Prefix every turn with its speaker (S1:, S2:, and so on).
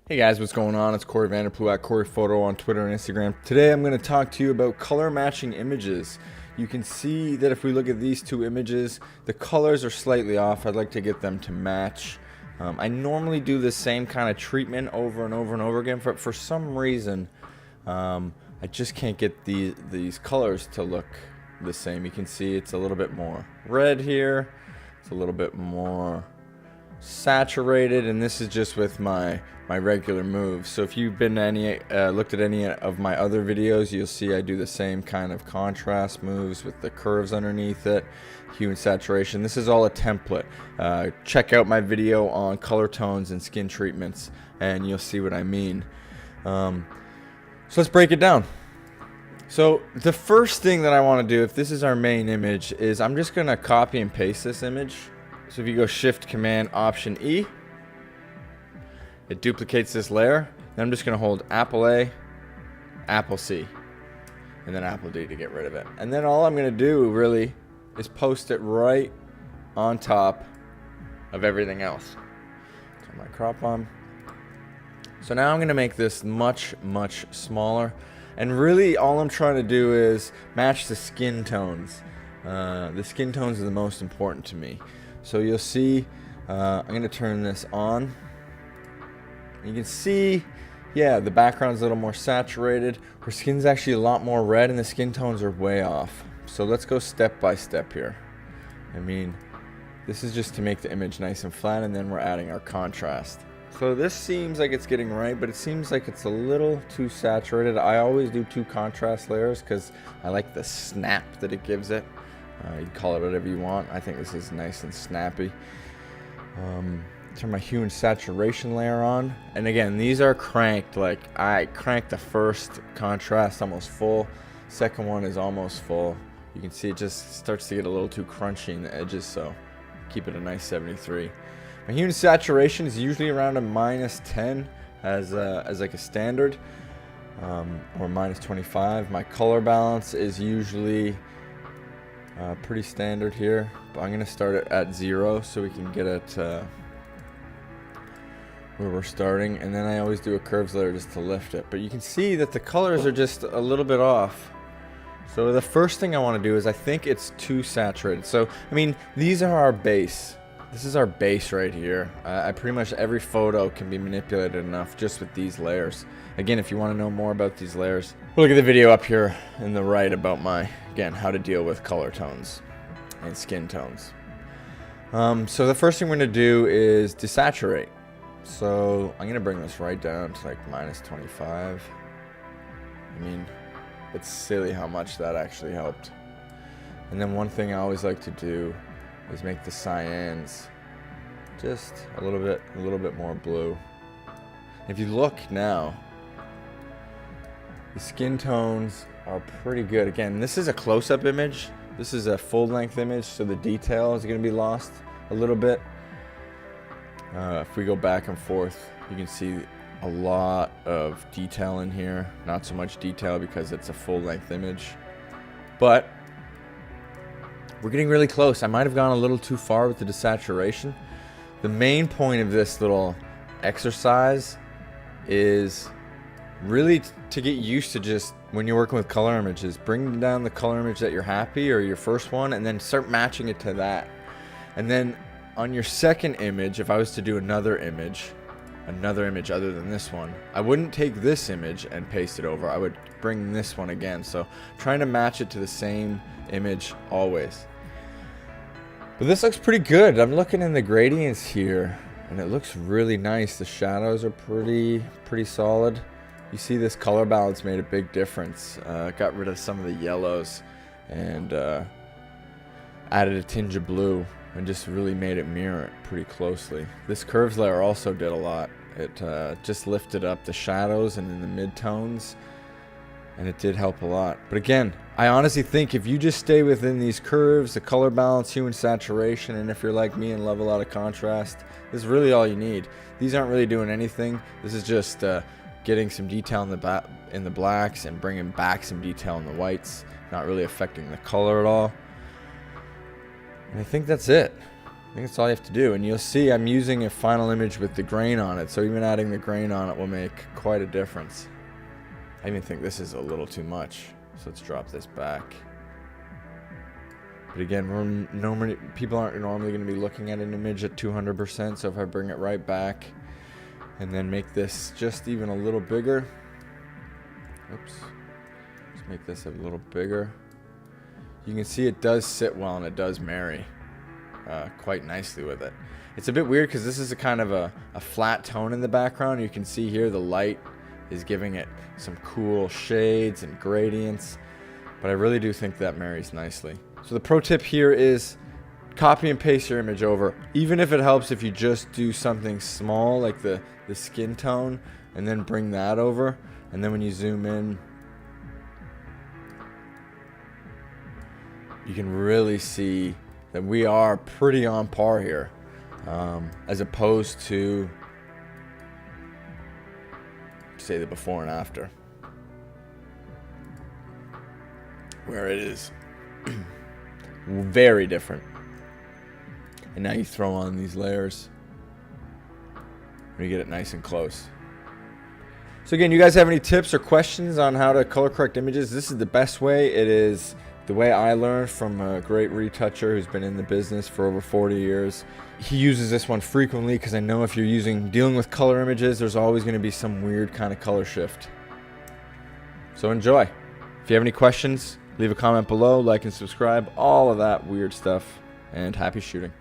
S1: Hey guys, what's going on? It's Corey Vanderplu at Corey Photo on Twitter and Instagram. Today I'm going to talk to you about color matching images. You can see that if we look at these two images, the colors are slightly off. I'd like to get them to match. I normally do the same kind of treatment over and over and over again, but for some reason, I just can't get these colors to look the same. You can see it's a little bit more red here. It's a little bit more saturated, and this is just with my regular moves. So if you've been looked at any of my other videos, you'll see I do the same kind of contrast moves with the curves underneath it, hue and saturation. This is all a template. Check out my video on color tones and skin treatments and you'll see what I mean. So let's break it down. So the first thing that I want to do, if this is our main image, is I'm just going to copy and paste this image. So if you go Shift Command Option E, it duplicates this layer. Then I'm just going to hold Apple A, Apple C, and then Apple D to get rid of it. And then all I'm going to do really is post it right on top of everything else. Turn my crop on. So now I'm going to make this much smaller. And really all I'm trying to do is match the skin tones. The skin tones are the most important to me. So you'll see, I'm going to turn this on. You can see, yeah, the background's a little more saturated. Her skin's actually a lot more red and the skin tones are way off. So let's go step by step here. I mean, this is just to make the image nice and flat, and then we're adding our contrast. So this seems like it's getting right, but it seems like it's a little too saturated. I always do 2 contrast layers because I like the snap that it gives it. You can call it whatever you want. I think this is nice and snappy. Turn my hue and saturation layer on. And again, these are cranked. Like, I cranked the first contrast almost full. Second one is almost full. You can see it just starts to get a little too crunchy in the edges, so keep it a nice 73. My hue and saturation is usually around a -10 as like a standard, or -25. My color balance is usually pretty standard here, but I'm going to start it at 0 so we can get it where we're starting, and then I always do a curves layer just to lift it. But you can see that the colors are just a little bit off. So the first thing I want to do is, I think it's too saturated. So I mean, these are our base. This is our base right here. I pretty much every photo can be manipulated enough just with these layers. Again, if you want to know more about these layers, look at the video up here in the right about again, how to deal with color tones and skin tones. So the first thing we're going to do is desaturate. So I'm going to bring this right down to like -25. I mean, it's silly how much that actually helped. And then one thing I always like to do is make the cyans just a little bit more blue. If you look now, the skin tones are pretty good. Again, this is a close-up image. This is a full-length image, so the detail is going to be lost a little bit. If we go back and forth, you can see a lot of detail in here. Not so much detail because it's a full-length image, but we're getting really close. I might have gone a little too far with the desaturation. The main point of this little exercise is really to get used to, just when you're working with color images, bring down the color image that you're happy, or your first one, and then start matching it to that. And then on your second image, if I was to do another image other than this one, I wouldn't take this image and paste it over. I would bring this one again. So trying to match it to the same image always. But this looks pretty good. I'm looking in the gradients here and it looks really nice. The shadows are pretty solid. You see this color balance made a big difference. Got rid of some of the yellows and added a tinge of blue and just really made it mirror it pretty closely. This curves layer also did a lot. It just lifted up the shadows and in the mid-tones, and it did help a lot. But again, I honestly think if you just stay within these curves, the color balance, hue and saturation, and if you're like me and love a lot of contrast, this is really all you need. These aren't really doing anything. This is just getting some detail in the blacks and bringing back some detail in the whites, not really affecting the color at all. And I think that's it. I think that's all you have to do. And you'll see I'm using a final image with the grain on it. So even adding the grain on it will make quite a difference. I even think this is a little too much. So let's drop this back. But again, people aren't normally going to be looking at an image at 200%. So if I bring it right back and then make this just even a little bigger. Oops. Let's make this a little bigger. You can see it does sit well and it does marry quite nicely with it. It's a bit weird because this is a kind of a flat tone in the background. You can see here the light is giving it some cool shades and gradients. But I really do think that marries nicely. So the pro tip here is copy and paste your image over. Even if it helps if you just do something small like the skin tone and then bring that over. And then when you zoom in, you can really see that we are pretty on par here, as opposed to, say, the before and after, where it is very different. And now you throw on these layers and you get it nice and close. So again, you guys have any tips or questions on how to color correct images? This is the best way. It is the way I learned from a great retoucher who's been in the business for over 40 years. He uses this one frequently because I know if you're dealing with color images, there's always going to be some weird kind of color shift. So enjoy. If you have any questions, leave a comment below, like and subscribe, all of that weird stuff, and happy shooting.